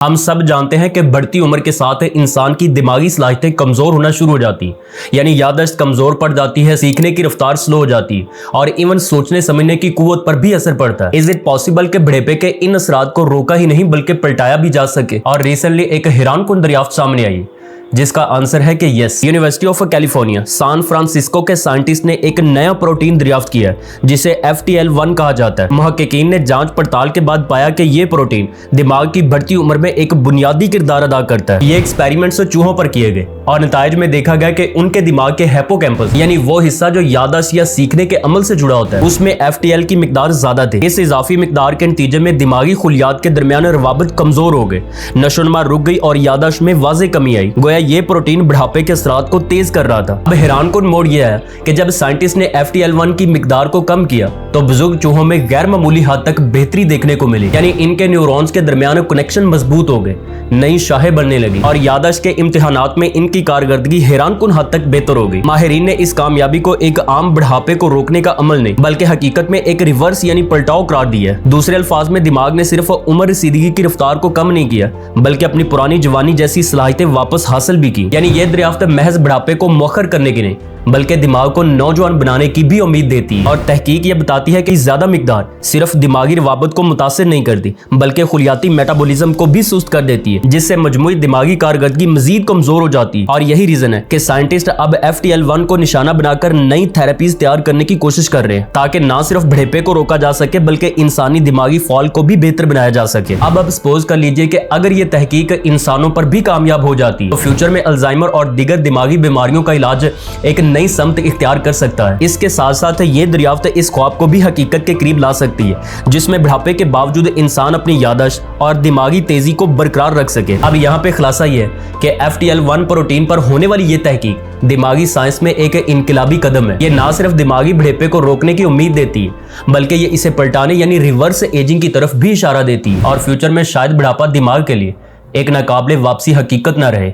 हम सब जानते हैं कि बढ़ती उम्र के साथ इंसान की दिमागी सलाहियतें कमज़ोर होना शुरू हो जाती हैं, यानी याददाश्त कमज़ोर पड़ जाती है, सीखने की रफ्तार स्लो हो जाती है और इवन सोचने समझने की कुव्वत पर भी असर पड़ता है। इज इट पॉसिबल कि बुढ़ापे के इन असरात को रोका ही नहीं बल्कि पलटाया भी जा सके? और रिसेंटली एक हैरानकुन दरियाफ्त सामने आई जिसका आंसर है कि yes. University of California San Francisco के साइंटिस्ट ने एक नया प्रोटीन दरियाफ्त किया जिसे FTL1 कहा जाता है। मुहक्किकीन ने जांच पड़ताल के बाद पाया कि यह प्रोटीन दिमाग की बढ़ती उम्र में एक बुनियादी किरदार अदा करता है। ये एक्सपेरिमेंट्स चूहों पर किए गए और नताइज में देखा गया कि उनके दिमाग के हिप्पोकैम्पस यानी वो हिस्सा जो याददाश्त या सीखने के अमल से जुड़ा होता है उसमें FTL की मिकदार ज्यादा थी। इस इजाफी मिकदार के नतीजे में दिमागी खुलियात के दरमियान रवाबत कमजोर हो गए, नशोनुमा रुक गई और याददाश्त में वाज़े कमी आई। गोया ये प्रोटीन बुढ़ापे के असरात को तेज कर रहा था। अब हैरानकुन मोड़ यह है कि जब साइंटिस्ट ने FTL1 की मिकदार को कम किया तो बुजुर्ग चूहों में गैर मामूली हद तक बेहतरी देखने को मिली, यानी इनके न्यूरॉन्स के दरमियान कनेक्शन मजबूत हो गए, नई शाखें बनने लगी और याददाश्त के इम्तिहानात में इनकी कारकर्दगी हैरानकुन हद तक बेहतर हो गई। माहिरीन ने इस कामयाबी को एक आम बुढ़ापे को रोकने का अमल नहीं बल्कि हकीकत में एक रिवर्स यानी पलटाव करार दिया है। दूसरे अल्फाज में दिमाग ने सिर्फ उम्र रसीदगी की रफ्तार को कम नहीं किया बल्कि अपनी पुरानी जवानी जैसी सलाहियतें वापस हासिल भी की। यानी यह दरियाफ्त महज बुढ़ापे को मौखर करने की नहीं बल्कि दिमाग को नौजवान बनाने की भी उम्मीद देती है। और तहकीक यह बताती है कि ज्यादा मिकदार सिर्फ दिमागी रवाबत को मुतासिर नहीं करती बल्कि खुलियाती मेटाबॉलिज्म को भी सुस्त कर देती है, जिससे मजमूई दिमागी कारकर्दगी मजीद कमजोर हो जाती है। और यही रीजन है कि साइंटिस्ट अब FTL1 को निशाना बनाकर नई थेरेपीज तैयार करने की कोशिश कर रहे हैं ताकि न सिर्फ बुढ़ापे को रोका जा सके बल्कि इंसानी दिमागी फॉल को भी बेहतर बनाया जा सके। अब सपोज कर लीजिए कि अगर ये तहकीक इंसानों पर भी कामयाब हो जाती है तो फ्यूचर में अल्जाइमर और दीगर दिमागी बीमारियों का इलाज एक नई समत इख्तियार कर सकता है। इसके साथ साथ ये दरियाफ्त इस ख्वाब को भी हकीकत के करीब ला सकती है जिसमें बुढ़ापे के बावजूद इंसान अपनी याददाश्त और दिमागी तेजी को बरकरार रख सके। अब यहाँ पे खुलासा ये है कि FTL1 प्रोटीन पर होने वाली ये तहकीक दिमागी साइंस में एक इनकलाबी कदम है। ये ना सिर्फ दिमागी बुढ़ापे को रोकने की उम्मीद देती है बल्कि ये इसे पलटाने यानी रिवर्स एजिंग की तरफ भी इशारा देती है और फ्यूचर में शायद बुढ़ापा दिमाग के लिए एक नाकाबिले वापसी हकीकत न रहे।